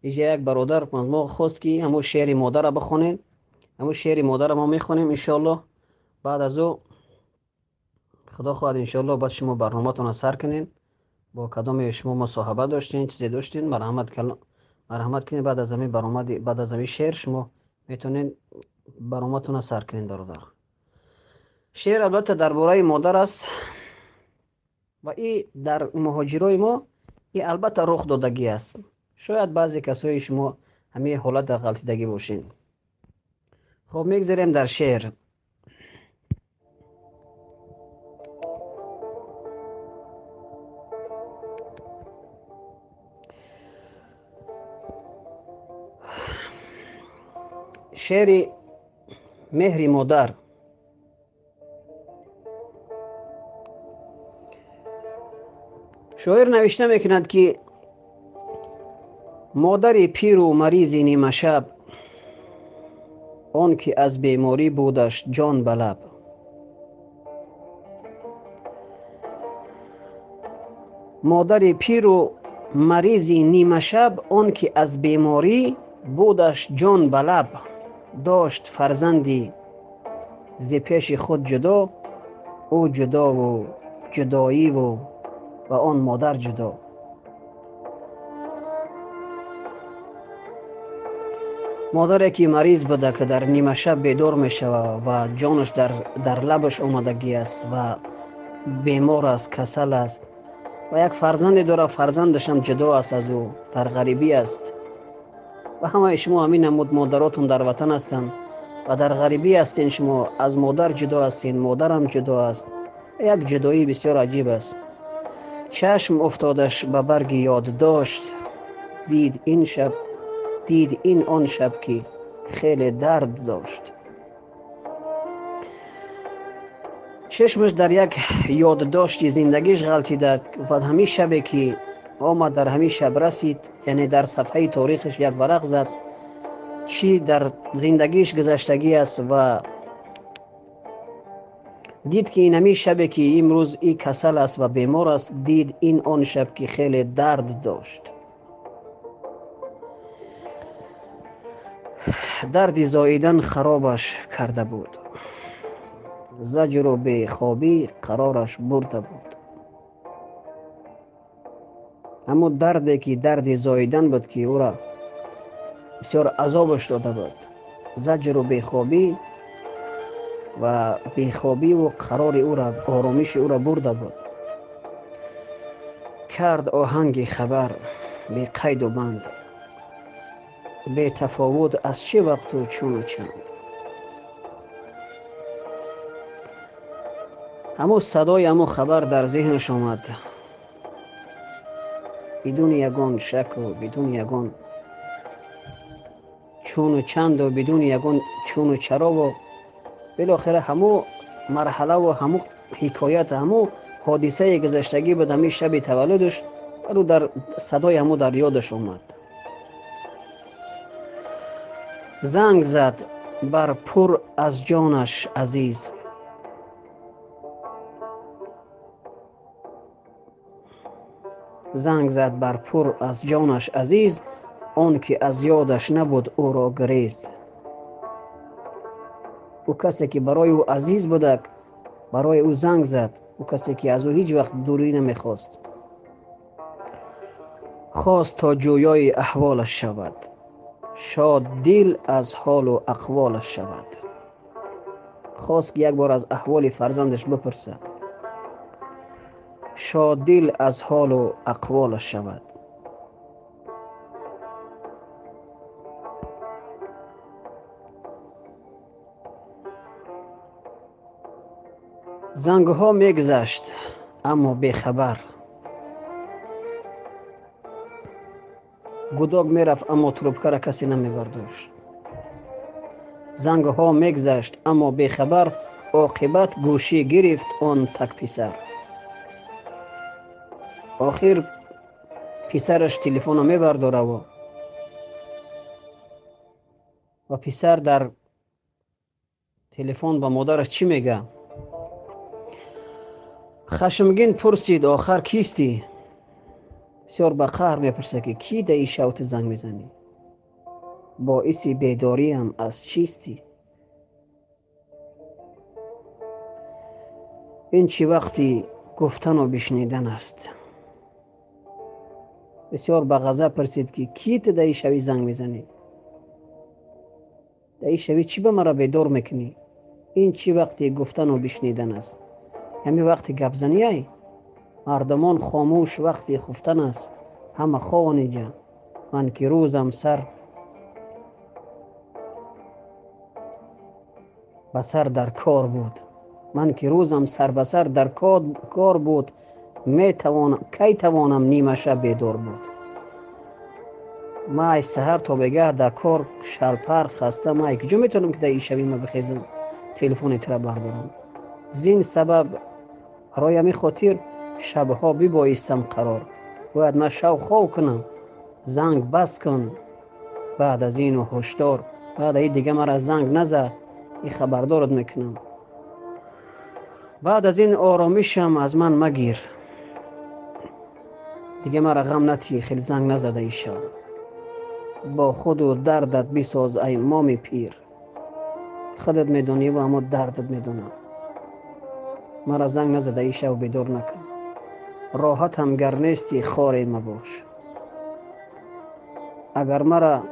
اینجا یک برادر از ما خواست که همون شعر مادر را بخونیم. همون شعر مادر را ما میخونیم انشالله. بعد از او خدا خواهد انشالله بعد شما برنامه‌تون را سر کنین. با کدام شما مصاحبه داشتین، چیزی داشتین، مرحمت کنین. بعد از همین برنامه، بعد از همین شعر شما میتونین برنامه‌تون را سر کنین. در شعر البته درباره مادر است و این در مهاجرای ما این البته رخ دادگی است. شاید بعضی کسای شما همین حالت غلطیدگی باشین. خب میگذاریم در شعر. شعر مهر مادر. شاعر نوشته میکند که مادر پیر و مریض نیمه شب، آن که از بیماری بودش جان به لب. مادر پیر و مریض نیمه شب، آن که از بیماری بودش جان به لب. داشت فرزندی ز پیش خود جدا، او جدا و جدایی و آن مادر جدا. مادر که مریض بوده که در نیمه شب بیدار می شود و جانش در لبش آمدگی است و بیمار است، کسل است و یک فرزند داره، فرزندش هم جدا است از او، در غریبی است. و همه شما همین نمود مادراتون در وطن هستند و در غریبی هستین. شما از مادر جدا هستین، مادر هم جدا است. یک جدایی بسیار عجیب است. چشم افتادش به برگ یاد داشت، دید این آن شب که خیلی درد داشت. چشمش در یک یادداشتی زندگیش غلطیده و همین شبی که آمد در همین شب رسید، یعنی در صفحه تاریخش یک ورق زد چی در زندگیش گذشتگی است و دید که این همین شبی که امروز این کسل است و بیمار است، دید این آن شب که خیلی درد داشت. درد زاییدن خرابش کرده بود، زجر و بیخوابی قرارش برده بود. اما دردی که درد زاییدن بود که او را بسیار عذابش داده بود. زجر و بیخوابی و قرار او را، آرامش او را برده بود. کرد آهنگ خبر بی قید و بند، بی تفاوت از چه وقت و چون و چند. همو صدای همو خبر در ذهنش آمد، بدون یگان شک و بدون یگان چون و چند و بدون یگان چون و چرا و بالاخره همو مرحله و همو حکایت، همو حادثه گذشتگی بود. همین شب تولدش رو در صدای همو در یادش آمد. زنگ زد بر پر از جانش عزیز، زنگ زد بر پر از جانش عزیز، آن که از یادش نبود او را گریز. او کسی که برای او عزیز بوده برای او زنگ زد، او کسی که از او هیچ وقت دوری نمیخواست. خواست تا جویای احوالش شود، شاد دل از حال و اقوالش شود. خواست که یک بار از احوال فرزندش بپرسه، شاد دل از حال و اقوالش شود. زنگها میگذشت اما بیخبر، گداگ میرفت اما تروبکه را کسی نمیبرداشت. زنگها میگذشت اما بیخبر، عاقبت گوشی گرفت آن تک پسر. آخر پسرش تلفن رو میبرداره و پسر در تلفن با مادرش چی میگه؟ خشمگین پرسید آخر کیستی؟ بسیار به قهر میپرسه که کی در این شوت زنگ میزنی؟ باعث بیداری هم از چیستی؟ این چی وقتی گفتن و بشنیدن است. بسیار به غضب پرسید که کی تو در این شوی زنگ میزنی؟ در این شوی چی به مرا بیدار میکنی؟ این چی وقتی گفتن و بشنیدن است؟ همین وقتی گپ زنی ای؟ مردمان خاموش وقتی خفتن است. همه خوان اینجا. من که روزم سر به سر در کار بود. من که روزم سر به سر در کار بود. کی توانم نیمه شب بیدار بود. ما از سحر تا بگه در کار شلپر خسته. ما کجا میتونم که در این شبی ما بخیزم تلفن تر بردارم؟ زین سبب برای همی خاطر شبها ببایستم قرار. باید من شو خو کنم. زنگ بس کن. بعد از این هشدار. بعد این دیگه مرا زنگ نزد. این خبردارت میکنم. بعد از این آرامشم از من مگیر. دیگه مرا غم نتی. خیلی زنگ نزده ایشا. با خود و دردت بساز ای مامی پیر. خودت میدونی و اما دردت میدونم. مرا زنگ نزده ایشا و بیدار نکن. راحت هم گر نیستی خاری مباش. اگر مرا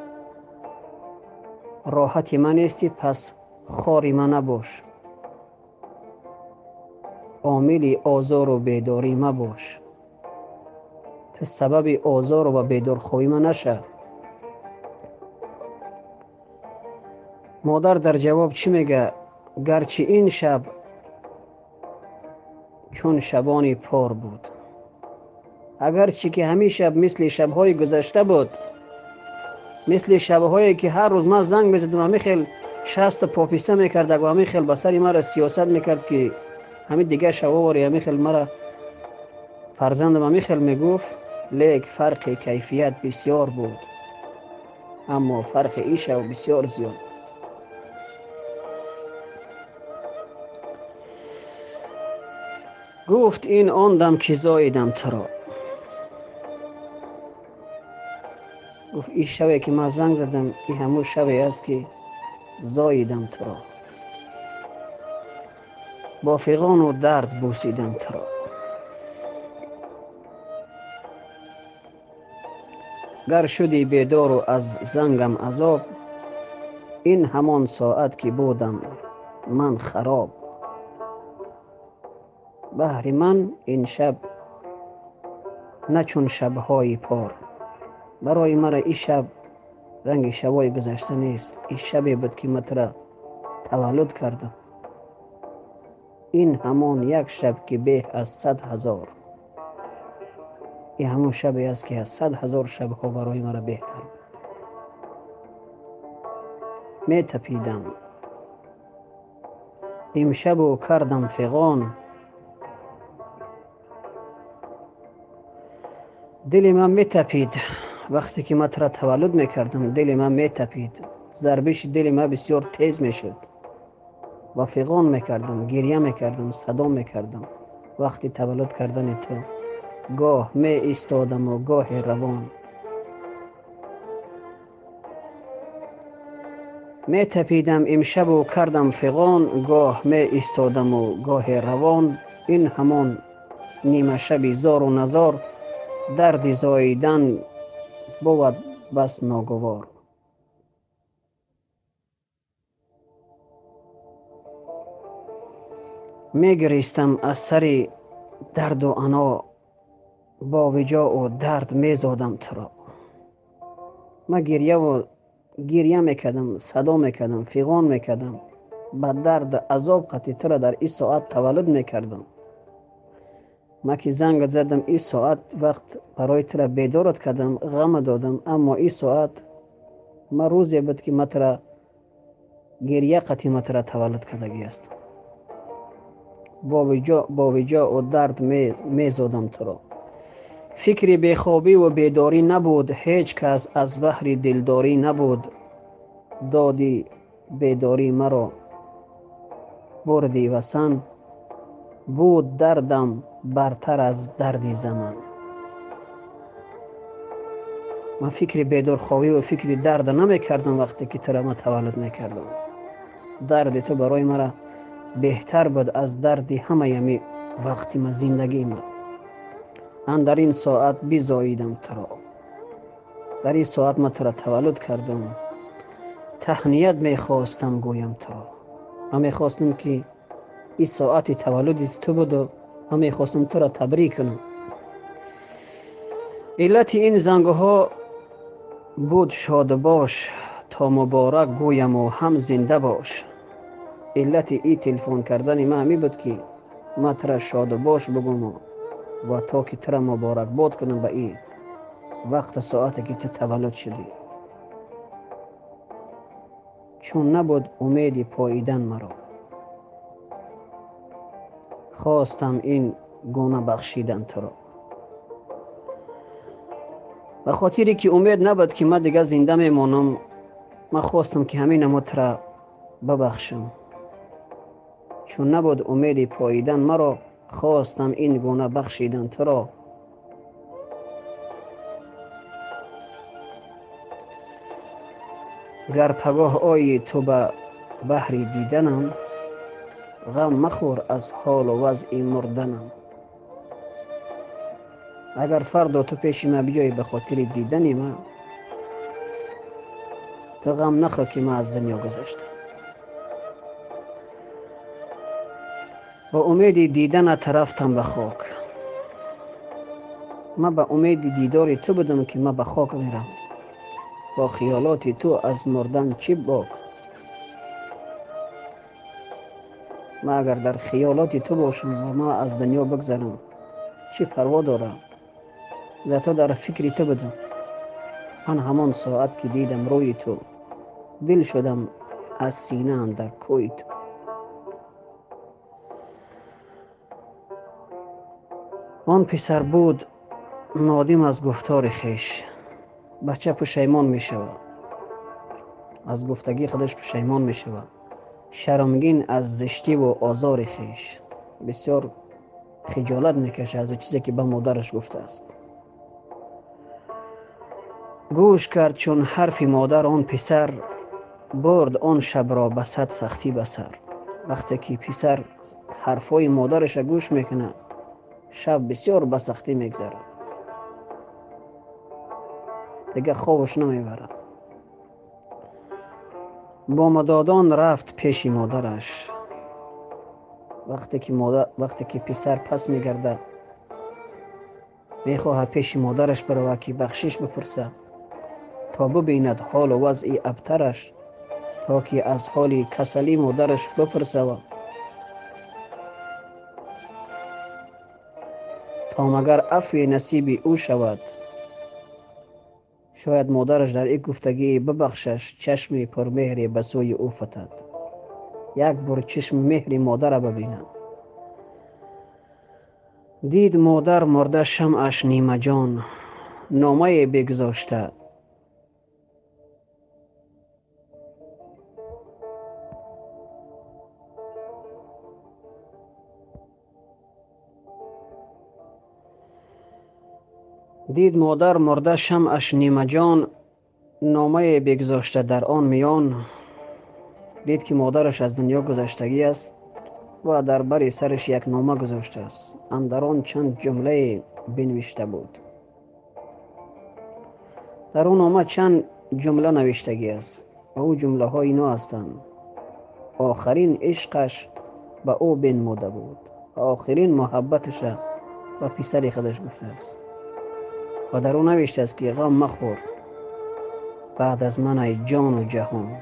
راحتی من نیستی پس خاری من نباش. عامل آزار و بیداری مباش. تو سبب آزار و بیدارخواهی من نشه. مادر در جواب چی میگه؟ گرچه این شب چون شبانی پار بود. اگرچه که همین شب مثل شبهای گذشته بود. مثل شبهایی که هر روز من زنگ میزدم همین خیل شست پاپیسه میکرد و همین خیل بسری مرا سیاست میکرد که همین دیگه شبواری همین خیل مرا فرزندم همین خیل میگفت. لیک فرق کیفیت بسیار بود. اما فرق ایشه و بسیار زیاد. گفت این آن دم که زاییدم تو را. گفت این شبی که من زنگ زدم این همون شبی است که زاییدم تو را. با فغان و درد بوسیدم تو را. گر شدی بیدار و از زنگم عذاب. این همان ساعت که بودم من خراب. بهر من این شب نه چون شبهای پار. برای مرا این شب رنگ شبای گذشته نیست. این شبی بود که من ترا تولد کردم. این همان یک شب که به از 100,000. این همون شبی است که از 100,000 شبها برای مرا بهتر بود. می تپیدم امشب و کردم فغان. دل من می تپید وقتی که من ترا تولد میکردم. دل من می تپید. ضربش دل من بسیار تیز میشد. و فغان میکردم. گریه میکردم. صدا میکردم. وقتی تولد کردن تو گاه می ایستادم و گاه روان. می تپیدم امشب و کردم فغان. گاه می ایستادم و گاه روان. این همان نیمه شب زار و نزار. درد زاییدن بود بس ناگوار. می گریستم از سر درد و عنا. با وجا و درد می زادم تو را. من گریه میکردم. صدا میکردم. فغان میکردم. با درد عذاب قطعی تر در این ساعت تولد میکردم. من که زنگ زدم این ساعت وقت برای تر بیدارت کردم غم دادم. اما این ساعت من روزی بود که من تر گریه قطعی من تر تولد کردگی است. با وجا و درد می زادم تو را. فکر بیخوابی و بیداری نبود. هیچ کس از بحر دلداری نبود. دادی بیداری مرا بردی وسن. بود دردم برتر از دردی زمان. من فکر بیدارخواهی و فکر درد نمی کردم وقتی که تو را من تولد می کردم. درد تو برای مرا بهتر بود از درد همه یمی وقتی من زندگی من در این ساعت بیزاییدم تو را. در این ساعت من تو را تولد کردم. تهنیت می خواستم گویم تو را. من می خواستم که این ساعت تولد تو بود و من می خواستم تو را تبریک کنم. علت این زنگها بود شاد باش تا مبارک گویم و هم زنده باش. علت این تلفن کردن من همی بود که من تو را شاد باش بگم و تا که تو را مبارک باد کنم به این وقت ساعتی که تو تولد شدی. چون نبود امید پاییدن مرا، خواستم این گونه بخشیدن تو را. به خاطری که امید نبود که من دیگه زنده میمانم، من خواستم که همین ما تو را ببخشم. چون نبود امید پاییدن مرا، خواستم این گونه بخشیدن تو را. گر پگاه آیی تو به بحر دیدنم، غم مخور از حال و وضع مردنم. اگر فردا تو پیش من بیایی به خاطر دیدن من، تو غم نخور که من از دنیا گذشتم. با امید دیدنت رفتم به خاک. من به امید دیدار تو بودم که من به خاک میرم. با خیالات تو از مردن چه باک. من اگر در خیالات تو باشم و من از دنیا بگذرم چه پروا دارم. زتا در فکر تو بودم. من همان ساعت که دیدم روی تو، دل شدم از سینه اندر کوی تو. آن پسر بود نادم از گفتار خویش. بچه پشیمان می شود، از گفتگی خودش پشیمان می شود. شرمگین از زشتی و آزار خویش. بسیار خجالت می کشه از چیزی که به مادرش گفته است. گوش کرد چون حرف مادر آن پسر، برد آن شب را به صد سختی به سر. وقتی که پسر حرفای مادرش گوش میکنه، شب بسیار به سختی میگذره. دیگه خوابش نمیبره. با مدادان رفت پیش مادرش. وقتی که پسر پس میگرده میخواه پیش مادرش بروه که بخشش بپرسه تا ببیند حال و وضع ابترش، تا که از حال کسلی مادرش بپرسه تا مگر عفو نصیب او شود. شاید مادرش در این گفتگی ببخشش، چشم پرمهر به سوی او فتد. یک بار چشم مهر مادر ببیند. دید مادر مرده شمعش نیمه جان، نامه بگذاشته. دید مادر مرده شمعش نیمه جان، نامه بگذاشته در آن میان. دید که مادرش از دنیا گذشتگی است و در بر سرش یک نامه گذاشته است. اندر آن چند جمله بنوشته بود. در اون نامه چند جمله نوشتگی است و او جمله ها اینا هستند: آخرین عشقش به او بنموده بود، آخرین محبتش به پسر خودش گفته است. و در اون نوشته است که غم مخور بعد از من ای جان و جهان.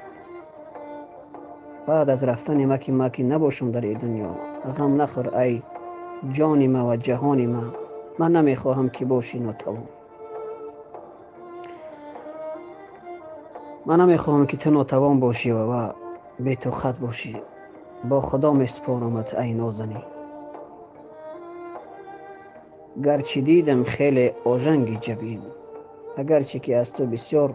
بعد از رفتن ما که نباشم در این دنیا، غم نخور ای جان ما و جهان ما. من نمیخواهم که باشی ناتوان. من نمیخواهم که تو ناتوان باشی و بی تو خط باشی. با خدا میسپارمت ای نازنی. گرچه دیدم خیلی آژنگ جبین، اگرچه که از تو بسیار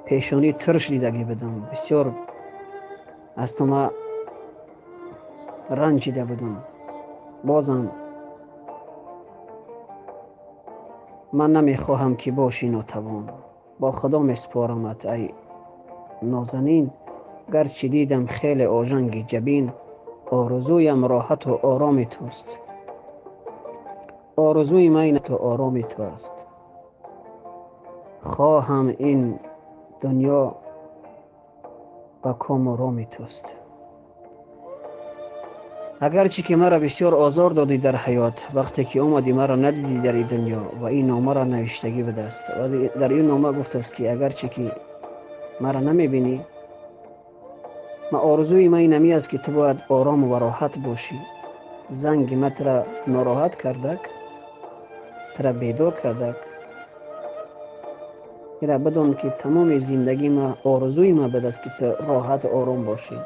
پیشانی ترش دیدگی بدم، بسیار از تو ما رنجیده بودم، بازم من نمیخواهم که باشی ناتوان. با خدا میسپارمت ای نازنین. گرچه دیدم خیل آژنگ جبین، آرزویم راحت و آرام توست. آرزوی من تو آرام تو است. خواهم این دنیا و کام و رام توست. اگرچه که مرا بسیار آزار دادی در حیات، وقتی که اومدی مرا ندیدی در این دنیا و این نامه را نوشتگی به دست. و در این نامه گفته است که اگرچه که مرا نمیبینی، ما آرزوی من نمی است که تو باید آرام و راحت باشی. زنگ ما ترا ناراحت کردک، ترا بیدار کردک. ایرا بدون که تمام زندگی ما آرزوی ما بده است که تو راحت و آرام باشی.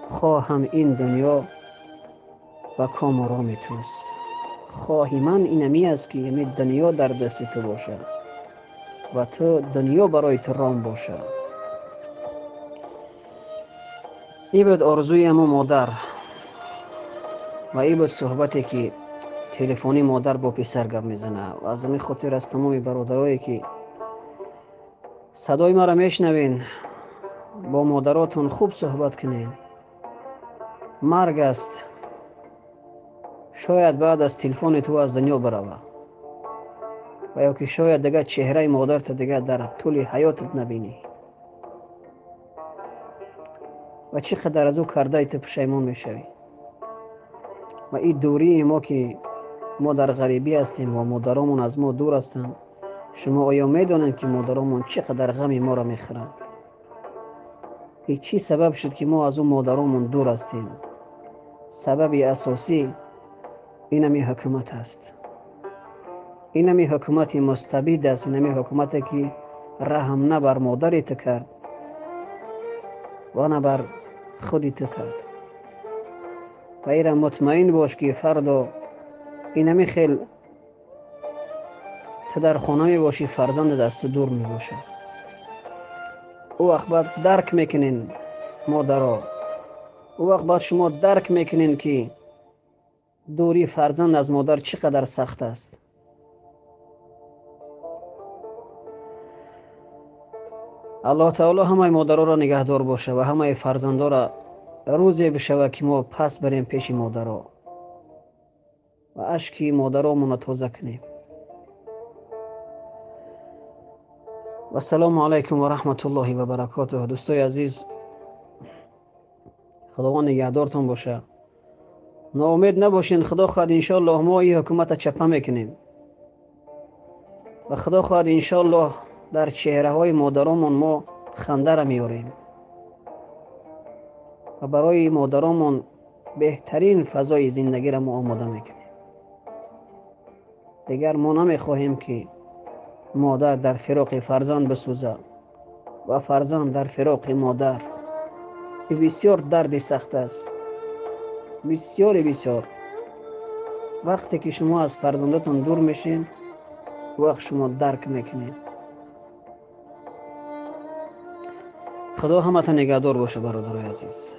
خواهم این دنیا و کام و رام توست. خواهی من اینمی است که این دنیا در دست تو باشه و تو دنیا برای تو رام باشه. این بود آرزوی امو مادر و این بود صحبتی که تلفنی مادر با پسر گپ میزنه. و از همین خاطر از تمام برادرایی که صدای مرا میشنوین، با مادراتون خوب صحبت کنین. مرگ است، شاید بعد از تلفن تو از دنیا بروه و یا که شاید دیگه چهره مادرت دیگه در طول حیاتت نبینی و چقدر از او کرده ای تو پشیمان میشوی. و این دوری ما که ما در غریبی هستیم و مادرامون از ما دور هستند، شما آیا میدونید که مادرامون چقدر غم ما را میخورن؟ این چی سبب شد که ما از اون مادرامون دور هستیم؟ سبب اساسی اینمی حکومت است. اینمی حکومت مستبد است. اینمی حکومت که رحم نه بر مادرت کرد و نه بر خودت کرد. و ایرا مطمئن باش که فردا اینمی خیل تو در خانه می باشی، فرزند دست دور می باشه. او وقت بعد درک میکنین مادرها، او وقت بعد شما درک میکنین که دوری فرزند از مادر چقدر سخت است. الله تعالی همه مادرها را نگهدار باشه و همه فرزندا را روزی بشوه که ما پس بریم پیش مادرها و اشکی مادرامون را تازه کنیم. و السلام علیکم و رحمت الله و برکاته. دوستای عزیز، خداوند نگهدارتون باشه. ناامید نباشین. خدا خواهد انشاءالله ما این حکومت چپه میکنیم و خدا خواهد انشاءالله در چهره های مادرامون ما خنده را میاریم و برای مادرامون بهترین فضای زندگی را ما آماده میکنیم. دیگر ما نمیخواهیم که مادر در فراق فرزند بسوزه و فرزند در فراق مادر. این بسیار درد سخت است، بسیار. وقتی که شما از فرزندتون دور میشین، وقت شما درک میکنین. خدا همتون نگهدار باشه برادرای عزیز.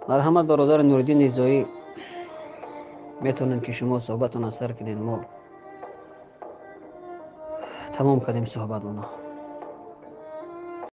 مرحمت برادر نوردین نیزایی، میتونن که شما صحبتون اثر کنین. ما تمام کردیم صحبتمون.